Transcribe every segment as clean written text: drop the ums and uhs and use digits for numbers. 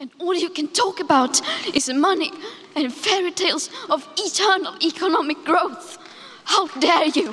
And all you can talk about is money and fairy tales of eternal economic growth. How dare you?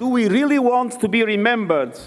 Do we really want to be remembered?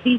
30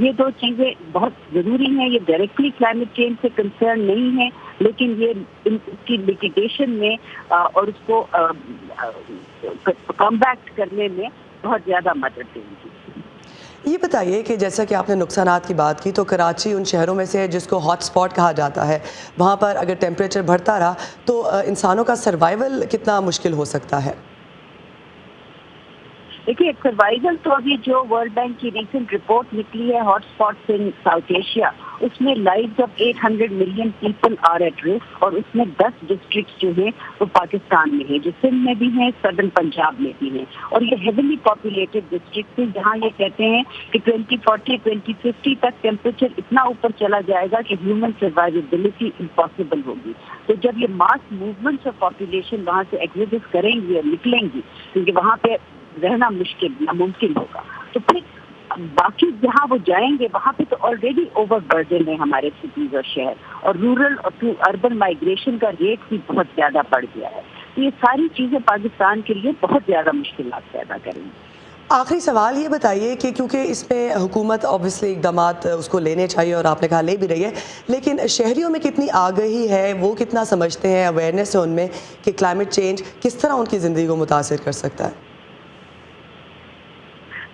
یہ دو چیزیں بہت ضروری ہیں. یہ directly climate change سے concern نہیں ہے لیکن یہ اس کی میٹیگیشن میں اور اس کو کمبیکٹ کرنے میں بہت زیادہ مدد دیں گی. یہ بتائیے کہ جیسا کہ آپ نے نقصانات کی بات کی تو کراچی ان شہروں میں سے ہے جس کو ہاٹ سپاٹ کہا جاتا ہے. وہاں پر اگر ٹیمپریچر بڑھتا رہا تو انسانوں کا سروائیول کتنا مشکل ہو سکتا ہے؟ دیکھیے سروائیول تو ابھی جو ورلڈ بینک کی ریسنٹ رپورٹ نکلی ہے hot spots in South Asia اس میں life of 800 million people are at risk اور اس میں 10 ڈسٹرکٹس جو ہیں وہ پاکستان میں ہیں جو سندھ میں بھی ہیں سدرن پنجاب میں بھی ہیں اور یہ ہیویلی پاپولیٹڈ ڈسٹرکٹس ہیں جہاں یہ کہتے ہیں کہ 2040 2050 تک ٹیمپریچر اتنا اوپر چلا جائے گا کہ ہیومن سروائیویبلٹی امپاسبل ہوگی. تو جب یہ ماس موومنٹس آف پاپولیشن وہاں سے ایگزٹ کریں گی اور نکلیں گی کیونکہ وہاں پہ رہنا مشکل ناممکن ہوگا تو پھر باقی جہاں وہ جائیں گے وہاں پہ تو آلریڈی اوور برڈن ہے ہمارے سٹیز اور شہر اور رورل اور ٹو اربن مائگریشن کا ریٹ بھی بہت زیادہ بڑھ گیا ہے. تو یہ ساری چیزیں پاکستان کے لیے بہت زیادہ مشکلات پیدا کریں گی. آخری سوال یہ بتائیے کہ کیونکہ اس میں حکومت اوبویسلی اقدامات اس کو لینے چاہیے اور آپ نے کہا لے بھی رہی ہے لیکن شہریوں میں کتنی آگہی ہے وہ کتنا سمجھتے ہیں اویئرنیس ہے ان میں کہ کلائمیٹ چینج کس طرح ان کی زندگی کو متاثر کر سکتا ہے؟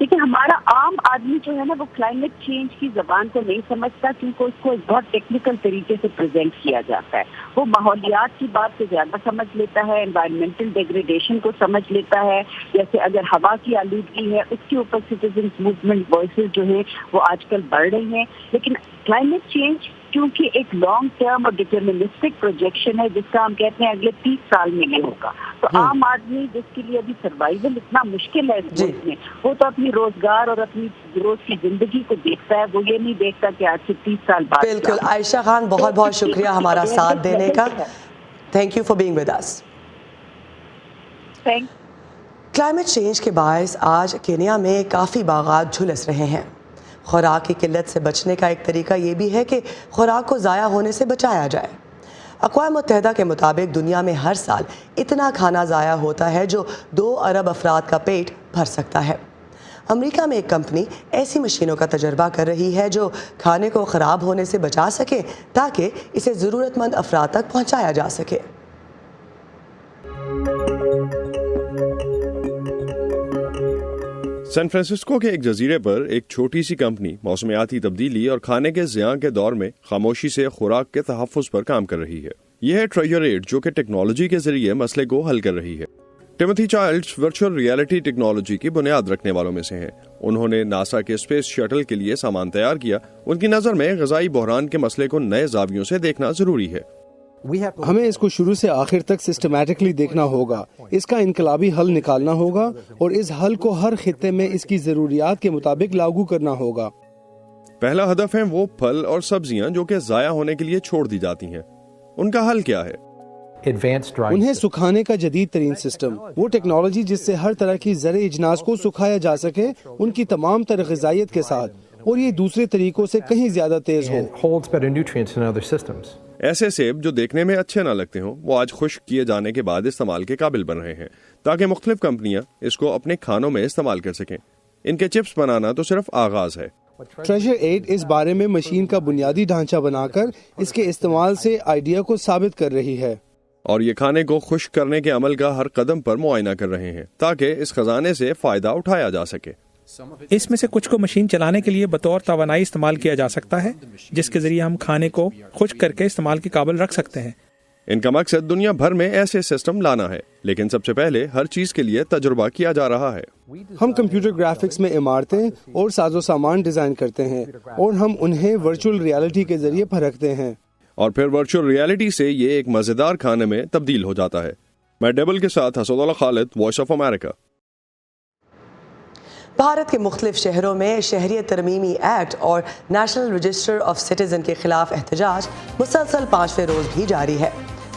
لیکن ہمارا عام آدمی جو ہے نا وہ کلائمیٹ چینج کی زبان کو نہیں سمجھتا کیونکہ اس کو ایک بہت ٹیکنیکل طریقے سے پریزنٹ کیا جاتا ہے. وہ ماحولیات کی بات کو زیادہ سمجھ لیتا ہے, انوائرمنٹل ڈیگریڈیشن کو سمجھ لیتا ہے, جیسے اگر ہوا کی آلودگی ہے اس کے اوپر سٹیزنز موومنٹ وائسز جو ہیں وہ آج کل بڑھ رہی ہیں. لیکن کلائمیٹ چینج کیونکہ ایک لانگ ٹرم اور ڈٹرمنسٹک پروجیکشن ہے جس کا ہم کہتے ہیں اگلے 30 سال میں یہ ہوگا تو عام آدمی جس کے لیے ابھی سروائیول اتنا مشکل ہے اس ملک میں وہ تو اپنی روزگار اور اپنی روز کی زندگی کو دیکھتا ہے, وہ یہ نہیں دیکھتا کہ آج سے 30 سال بعد. بالکل. عائشہ خان بہت بہت شکریہ ہمارا ساتھ دینے کا. Thank you for being with us. Climate change کے باعث آج کینیا میں کافی باغات جھلس رہے ہیں. خوراک کی قلت سے بچنے کا ایک طریقہ یہ بھی ہے کہ خوراک کو ضائع ہونے سے بچایا جائے. اقوام متحدہ کے مطابق دنیا میں ہر سال اتنا کھانا ضائع ہوتا ہے جو 2 ارب افراد کا پیٹ بھر سکتا ہے. امریکہ میں ایک کمپنی ایسی مشینوں کا تجربہ کر رہی ہے جو کھانے کو خراب ہونے سے بچا سکے تاکہ اسے ضرورت مند افراد تک پہنچایا جا سکے. سان فرانسسکو کے ایک جزیرے پر ایک چھوٹی سی کمپنی موسمیاتی تبدیلی اور کھانے کے زیاں کے دور میں خاموشی سے خوراک کے تحفظ پر کام کر رہی ہے. یہ ہے ٹریجر ایڈ جو کہ ٹیکنالوجی کے ذریعے مسئلے کو حل کر رہی ہے. ٹیموتھی چائلڈز ورچوئل ریئلٹی ٹیکنالوجی کی بنیاد رکھنے والوں میں سے ہیں. انہوں نے ناسا کے اسپیس شٹل کے لیے سامان تیار کیا. ان کی نظر میں غذائی بحران کے مسئلے کو نئے زاویوں سے دیکھنا ضروری ہے. ہمیں اس کو شروع سے آخر تک سسٹمیٹکلی دیکھنا ہوگا, اس کا انقلابی حل نکالنا ہوگا اور اس حل کو ہر خطے میں اس کی ضروریات کے مطابق لاگو کرنا ہوگا. پہلا ہدف ہے وہ پھل اور سبزیاں جو کہ ضائع ہونے کے لیے چھوڑ دی جاتی ہیں. ان کا حل کیا ہے؟ انہیں سکھانے کا جدید ترین سسٹم, وہ ٹیکنالوجی جس سے ہر طرح کی زرعی اجناس کو سکھایا جا سکے ان کی تمام تر غذائیت کے ساتھ, اور یہ دوسرے طریقوں سے کہیں زیادہ تیز ہو. ایسے سیب جو دیکھنے میں اچھے نہ لگتے ہوں وہ آج خشک کیے جانے کے بعد استعمال کے قابل بن رہے ہیں تاکہ مختلف کمپنیاں اس کو اپنے کھانوں میں استعمال کر سکیں. ان کے چپس بنانا تو صرف آغاز ہے. ٹریجر ایڈ اس بارے میں مشین کا بنیادی ڈھانچہ بنا کر اس کے استعمال سے آئیڈیا کو ثابت کر رہی ہے, اور یہ کھانے کو خشک کرنے کے عمل کا ہر قدم پر معائنہ کر رہے ہیں تاکہ اس خزانے سے فائدہ اٹھایا جا سکے. اس میں سے کچھ کو مشین چلانے کے لیے بطور توانائی استعمال کیا جا سکتا ہے جس کے ذریعے ہم کھانے کو خشک کر کے استعمال کے قابل رکھ سکتے ہیں. ان کا مقصد دنیا بھر میں ایسے سسٹم لانا ہے, لیکن سب سے پہلے ہر چیز کے لیے تجربہ کیا جا رہا ہے. ہم کمپیوٹر گرافکس میں عمارتیں اور ساز و سامان ڈیزائن کرتے ہیں اور ہم انہیں ورچوئل ریالٹی کے ذریعے پرکھتے ہیں, اور پھر ورچوئل ریالٹی سے یہ ایک مزیدار کھانے میں تبدیل ہو جاتا ہے. میں ڈیبل کے ساتھ حسد اللہ خالد, وائس آف امریکہ. بھارت کے مختلف شہروں میں شہریت ترمیمی ایکٹ اور نیشنل رجسٹر آف سٹیزن کے خلاف احتجاج مسلسل 5ویں روز بھی جاری ہے.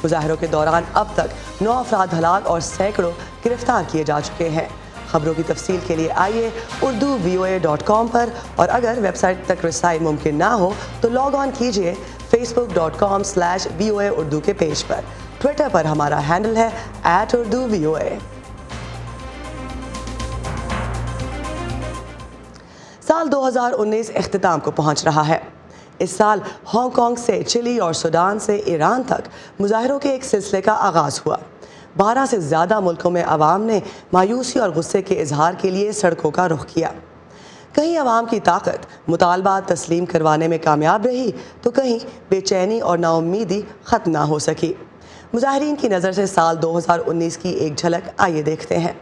مظاہروں کے دوران اب تک 9 افراد ہلاک اور سینکڑوں گرفتار کیے جا چکے ہیں. خبروں کی تفصیل کے لیے آئیے اردو VOA.com پر, اور اگر ویب سائٹ تک رسائی ممکن نہ ہو تو لاگ آن کیجیے facebook.com/VOA اردو کے پیج پر. ٹویٹر پر ہمارا ہینڈل ہے @UrduVOA. سال 2019 اختتام کو پہنچ رہا ہے. اس سال ہانگ کانگ سے چلی اور سوڈان سے ایران تک مظاہروں کے ایک سلسلے کا آغاز ہوا. 12 سے زیادہ ملکوں میں عوام نے مایوسی اور غصے کے اظہار کے لیے سڑکوں کا رخ کیا. کہیں عوام کی طاقت مطالبات تسلیم کروانے میں کامیاب رہی تو کہیں بے چینی اور نا امیدی ختم نہ ہو سکی. مظاہرین کی نظر سے سال 2019 کی ایک جھلک آئیے دیکھتے ہیں.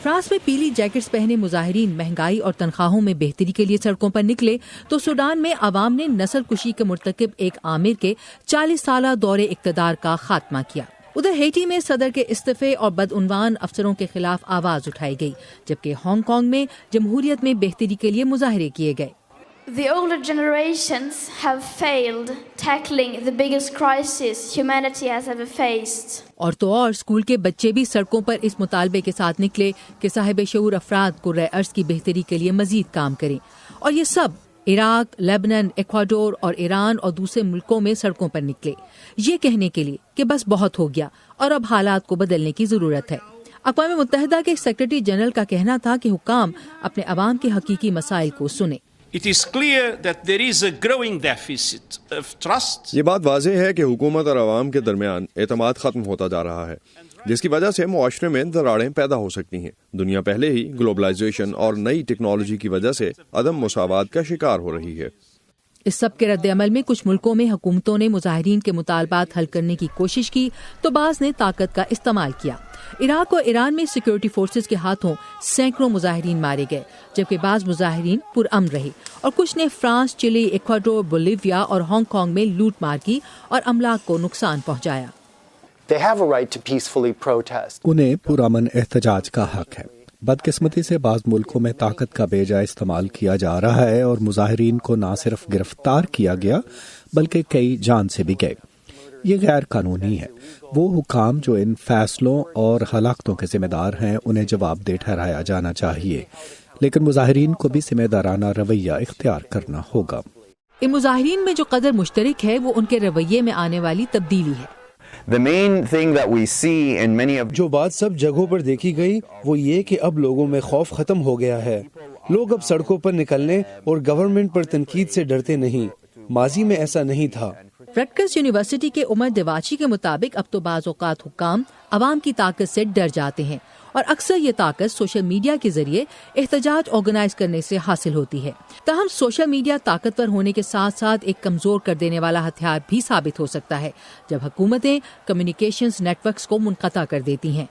فرانس میں پیلی جیکٹس پہنے مظاہرین مہنگائی اور تنخواہوں میں بہتری کے لیے سڑکوں پر نکلے تو سوڈان میں عوام نے نسل کشی کے مرتکب ایک آمر کے 40 سالہ دور اقتدار کا خاتمہ کیا. ادھر ہیٹی میں صدر کے استعفے اور بدعنوان افسروں کے خلاف آواز اٹھائی گئی، جبکہ ہانگ کانگ میں جمہوریت میں بہتری کے لیے مظاہرے کیے گئے. The older generations have failed tackling the biggest crisis humanity has ever faced. اور تو اور اسکول کے بچے بھی سڑکوں پر اس مطالبے کے ساتھ نکلے کہ صاحب شعور افراد قرۂ ارض کی بہتری کے لیے مزید کام کریں. اور یہ سب عراق، لیبنان، ایکواڈور اور ایران اور دوسرے ملکوں میں سڑکوں پر نکلے، یہ کہنے کے لیے کہ بس بہت ہو گیا اور اب حالات کو بدلنے کی ضرورت ہے. اقوام متحدہ کے سیکرٹری جنرل کا کہنا تھا کہ حکام اپنے عوام کے حقیقی مسائل کو سنیں. It is clear that there is a growing deficit of trust. یہ بات واضح ہے کہ حکومت اور عوام کے درمیان اعتماد ختم ہوتا جا رہا ہے، جس کی وجہ سے معاشرے میں دراڑیں پیدا ہو سکتی ہیں. دنیا پہلے ہی گلوبلائزیشن اور نئی ٹیکنالوجی کی وجہ سے عدم مساوات کا شکار ہو رہی ہے. اس سب کے رد عمل میں کچھ ملکوں میں حکومتوں نے مظاہرین کے مطالبات حل کرنے کی کوشش کی تو بعض نے طاقت کا استعمال کیا. عراق اور ایران میں سیکورٹی فورسز کے ہاتھوں سینکڑوں مظاہرین مارے گئے، جبکہ بعض مظاہرین پرامن رہے اور کچھ نے فرانس، چلی، ایکواڈور، بولیویا اور ہانگ کانگ میں لوٹ مار کی اور املاک کو نقصان پہنچایا. انہیں پرامن احتجاج کا حق ہے. بدقسمتی سے بعض ملکوں میں طاقت کا بے جا استعمال کیا جا رہا ہے اور مظاہرین کو نہ صرف گرفتار کیا گیا بلکہ کئی جان سے بھی گئے. یہ غیر قانونی ہے. وہ حکام جو ان فیصلوں اور ہلاکتوں کے ذمہ دار ہیں انہیں جواب دہ ٹھہرایا جانا چاہیے، لیکن مظاہرین کو بھی ذمہ دارانہ رویہ اختیار کرنا ہوگا. ان مظاہرین میں جو قدر مشترک ہے وہ ان کے رویے میں آنے والی تبدیلی ہے. جو بات سب جگہوں پر دیکھی گئی وہ یہ کہ اب لوگوں میں خوف ختم ہو گیا ہے. لوگ اب سڑکوں پر نکلنے اور گورنمنٹ پر تنقید سے ڈرتے نہیں. ماضی میں ایسا نہیں تھا. رٹکرز یونیورسٹی کے عمر دیواچی کے مطابق اب تو بعض اوقات حکام عوام کی طاقت سے ڈر جاتے ہیں اور اکثر یہ طاقت سوشل میڈیا کے ذریعے احتجاج آرگنائز کرنے سے حاصل ہوتی ہے. تاہم سوشل میڈیا طاقتور ہونے کے ساتھ ساتھ ایک کمزور کر دینے والا ہتھیار بھی ثابت ہو سکتا ہے جب حکومتیں کمیونیکیشنز نیٹ ورکس کو منقطع کر دیتی ہیں.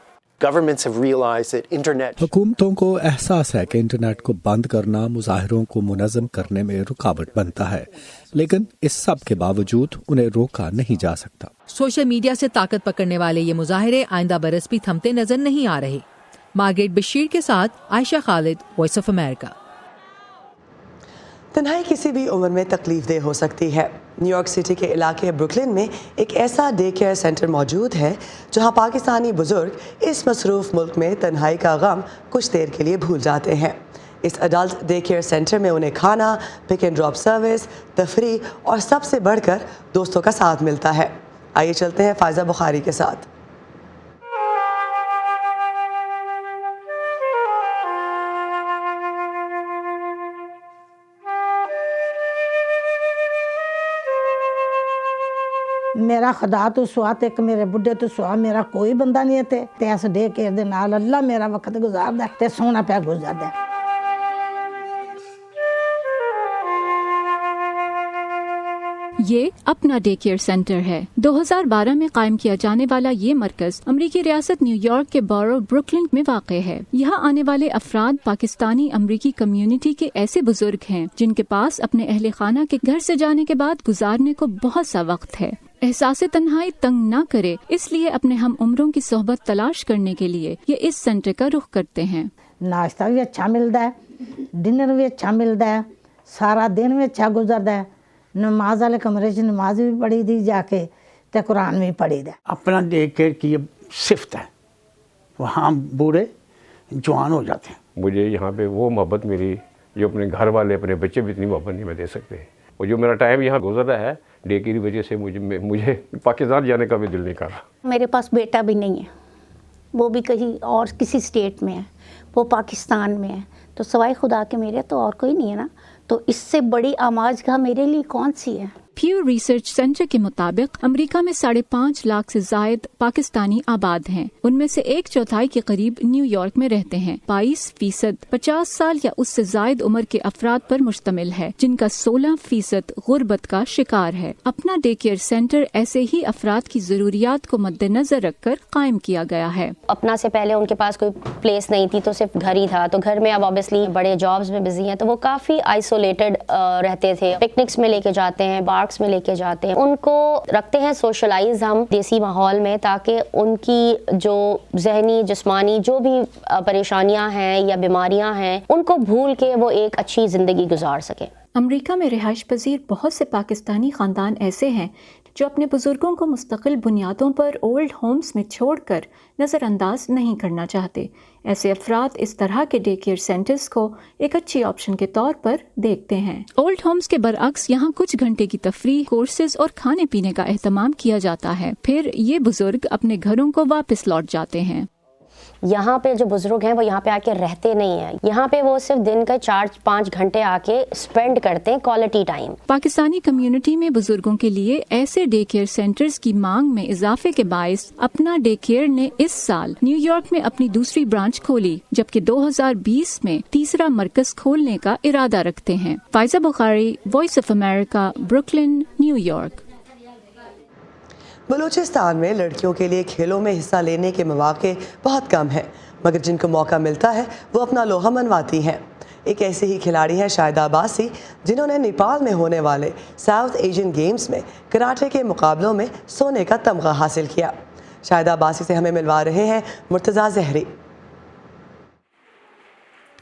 حکومتوں کو احساس ہے کہ انٹرنیٹ کو بند کرنا مظاہروں کو منظم کرنے میں رکاوٹ بنتا ہے، لیکن اس سب کے باوجود انہیں روکا نہیں جا سکتا. سوشل میڈیا سے طاقت پکڑنے والے یہ مظاہرے آئندہ برس بھی تھمتے نظر نہیں آ رہے. مارگریٹ بشیر کے ساتھ عائشہ خالد، وائس آف امریکہ. تنہائی کسی بھی عمر میں تکلیف دہ ہو سکتی ہے. نیو یارک سٹی کے علاقے بروکلن میں ایک ایسا ڈے کیئر سینٹر موجود ہے جہاں پاکستانی بزرگ اس مصروف ملک میں تنہائی کا غم کچھ دیر کے لیے بھول جاتے ہیں. اس اڈلٹ ڈے کیئر سینٹر میں انہیں کھانا، پک اینڈ ڈراپ سروس، تفریح اور سب سے بڑھ کر دوستوں کا ساتھ ملتا ہے. آئیے چلتے ہیں فائزہ بخاری کے ساتھ. میرا خدا تو سوا تے کہ میرے بڈھے تو سوا میرا کوئی بندہ نہیں تے اس ڈے کیئر دے نال اللہ میرا وقت گزاردا تے سونا پیا گزاردا. یہ اپنا ڈے کیئر سینٹر ہے. 2012 میں قائم کیا جانے والا یہ مرکز امریکی ریاست نیو یارک کے بورو بروکلن میں واقع ہے. یہاں آنے والے افراد پاکستانی امریکی کمیونٹی کے ایسے بزرگ ہیں جن کے پاس اپنے اہل خانہ کے گھر سے جانے کے بعد گزارنے کو بہت سا وقت ہے. احساس تنہائی تنگ نہ کرے اس لیے اپنے ہم عمروں کی صحبت تلاش کرنے کے لیے یہ اس سینٹر کا رخ کرتے ہیں. ناشتہ بھی اچھا ملتا ہے، ڈنر بھی اچھا ملتا ہے، سارا دن بھی اچھا گزرتا ہے. نماز والے کمرے چ نماز بھی پڑھی دی جا کے تے قرآن بھی پڑھی دا. اپنا ڈے کیئر کی صفت ہے، وہاں بوڑھے جوان ہو جاتے ہیں. مجھے یہاں پہ وہ محبت ملی جو اپنے گھر والے اپنے بچے بھی اتنی محبت نہیں میں دے سکتے. اور جو میرا ٹائم یہاں گزر رہا ہے ڈے کی وجہ سے مجھے پاکستان جانے کا بھی دل نہیں کر رہا. میرے پاس بیٹا بھی نہیں ہے، وہ بھی کہیں اور کسی اسٹیٹ میں ہے، وہ پاکستان میں ہے. تو سوائے خدا کے میرے تو اور کوئی نہیں ہے نا, تو اس سے بڑی آماج گاہ میرے لیے کون سی ہے. پیو ریسرچ سینٹر کے مطابق امریکہ میں 5.5 لاکھ سے زائد پاکستانی آباد ہیں. ان میں سے 1/4 کے قریب نیو یارک میں رہتے ہیں. 22% 50 سال یا اس سے زائد عمر کے افراد پر مشتمل ہے, جن کا 16% غربت کا شکار ہے. اپنا ڈے کیئر سینٹر ایسے ہی افراد کی ضروریات کو مد نظر رکھ کر قائم کیا گیا ہے. اپنا سے پہلے ان کے پاس کوئی پلیس نہیں تھی تو صرف گھر ہی تھا, تو گھر میں اب آبویسلی بڑے جابز میں بزی ہیں, تو وہ کافی آئسولیٹڈ رہتے تھے. پکنکس میں لے کے جاتے ہیں, میں لے کے جاتے ہیں, ان کو رکھتے ہیں سوشلائز ہم دیسی ماحول میں, تاکہ ان کی جو ذہنی جسمانی جو بھی پریشانیاں ہیں یا بیماریاں ہیں ان کو بھول کے وہ ایک اچھی زندگی گزار سکیں. امریکہ میں رہائش پذیر بہت سے پاکستانی خاندان ایسے ہیں جو اپنے بزرگوں کو مستقل بنیادوں پر اولڈ ہومز میں چھوڑ کر نظر انداز نہیں کرنا چاہتے. ایسے افراد اس طرح کے ڈے کیئر سینٹرز کو ایک اچھی آپشن کے طور پر دیکھتے ہیں. اولڈ ہومز کے برعکس یہاں کچھ گھنٹے کی تفریح, کورسز اور کھانے پینے کا اہتمام کیا جاتا ہے. پھر یہ بزرگ اپنے گھروں کو واپس لوٹ جاتے ہیں. یہاں پہ جو بزرگ ہیں وہ یہاں پہ آ کے رہتے نہیں ہیں, یہاں پہ وہ صرف دن کا 4-5 گھنٹے آ کے اسپینڈ کرتے ہیں, کوالٹی ٹائم. پاکستانی کمیونٹی میں بزرگوں کے لیے ایسے ڈے کیئر سینٹرز کی مانگ میں اضافے کے باعث اپنا ڈے کیئر نے اس سال نیو یارک میں اپنی دوسری برانچ کھولی, جبکہ 2020 میں تیسرا مرکز کھولنے کا ارادہ رکھتے ہیں. Faiza Bukhari, Voice of America, Brooklyn, New York. Balochistan میں لڑکیوں کے لیے کھیلوں میں حصہ لینے کے مواقع بہت کم ہیں, مگر جن کو موقع ملتا ہے وہ اپنا لوہا منواتی ہیں. ایک ایسے ہی کھلاڑی ہیں شاہدہ عباسی, جنہوں نے نیپال میں ہونے والے ساؤتھ ایشین گیمز میں کراٹے کے مقابلوں میں سونے کا تمغہ حاصل کیا. شاہدہ عباسی سے ہمیں ملوا رہے ہیں مرتضیٰ زہری.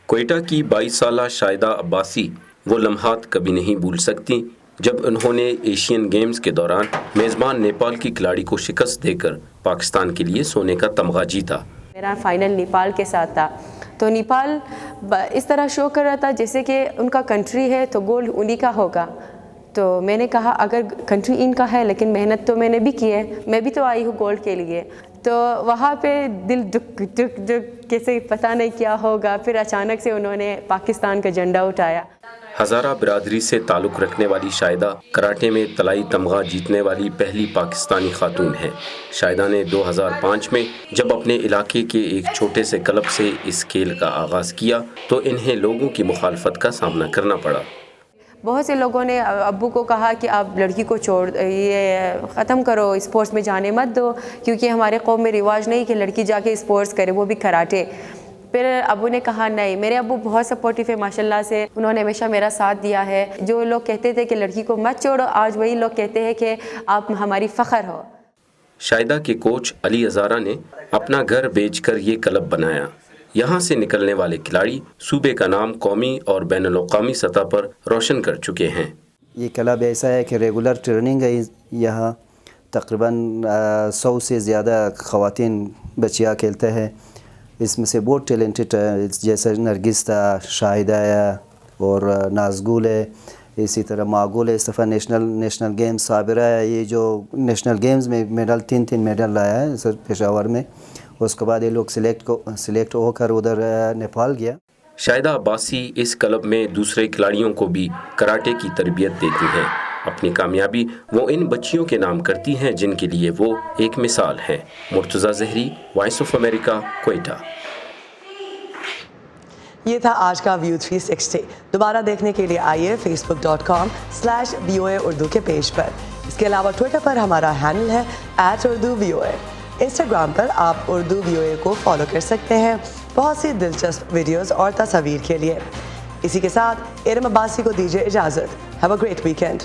کوئٹہ کی 22 سالہ شاہدہ عباسی وہ لمحات کبھی نہیں بھول سکتی جب انہوں نے ایشین گیمز کے دوران میزبان نیپال کی کھلاڑی کو شکست دے کر پاکستان کے لیے سونے کا تمغہ جیتا. میرا فائنل نیپال کے ساتھ تھا, تو نیپال اس طرح شو کر رہا تھا جیسے کہ ان کا کنٹری ہے تو گولڈ انہی کا ہوگا. تو میں نے کہا اگر کنٹری ان کا ہے لیکن محنت تو میں نے بھی کی ہے, میں بھی تو آئی ہوں گولڈ کے لیے. تو وہاں پہ دل دک دک دک کیسے پتہ نہیں کیا ہوگا, پھر اچانک سے انہوں نے پاکستان کا جھنڈا اٹھایا. ہزارہ برادری سے تعلق رکھنے والی شاہدہ کراٹے میں طلائی تمغہ جیتنے والی پہلی پاکستانی خاتون ہیں. شاہدہ نے 2005 میں جب اپنے علاقے کے ایک چھوٹے سے کلب سے اس کھیل کا آغاز کیا تو انہیں لوگوں کی مخالفت کا سامنا کرنا پڑا. بہت سے لوگوں نے ابو کو کہا کہ آپ لڑکی کو چھوڑ یہ ختم کرو, اسپورٹس میں جانے مت دو, کیونکہ ہمارے قوم میں رواج نہیں کہ لڑکی جا کے اسپورٹس کرے, وہ بھی کراٹے. پھر ابو نے کہا نہیں, میرے ابو بہت سپورٹیو ہے ماشاءاللہ سے, انہوں نے ہمیشہ میرا ساتھ دیا ہے. جو لوگ کہتے تھے کہ لڑکی کو مت چھوڑو, آج وہی لوگ کہتے ہیں کہ آپ ہماری فخر ہو. شاہدہ کے کوچ علی ہزارہ نے اپنا گھر بیچ کر یہ کلب بنایا. یہاں سے نکلنے والے کھلاڑی صوبے کا نام قومی اور بین الاقوامی سطح پر روشن کر چکے ہیں. یہ کلب ایسا ہے کہ ریگولر ٹریننگ ہے, یہاں تقریباً 100 سے زیادہ خواتین بچیاں کھیلتے ہیں. اس میں سے بہت ٹیلنٹڈ جیسے نرگس تھا, شاہدہ ہے اور نازگل ہے, اسی طرح معقول ہے, اس دفعہ نیشنل گیمز صابرہ ہے, یہ جو نیشنل گیمز میں میڈل 3 میڈل لایا ہے سر پشاور میں. اس کے بعد یہ لوگ سلیکٹ ہو کر ادھر نیپال گیا. شاہدہ عباسی اس کلب میں دوسرے کھلاڑیوں کو بھی کراٹے کی تربیت دیتی ہیں. اپنی کامیابی وہ ان بچیوں کے نام کرتی ہیں جن کے لیے وہ ایک مثال ہیں. مرتضیٰ زہری, وائس آف امریکہ, کوئٹہ. یہ تھا آج کا ویو 360. دوبارہ دیکھنے کے لیے آئیے facebook.com/VOA اردو کے پیج پر. اس کے علاوہ ٹویٹر پر ہمارا ہینڈل ہے @UrduVOA. انسٹاگرام پر آپ اردو VOA کو فالو کر سکتے ہیں بہت سی دلچسپ ویڈیوز اور تصاویر کے لیے. اسی کے ساتھ ارم عباسی کو دیجیے اجازت. Have a great weekend.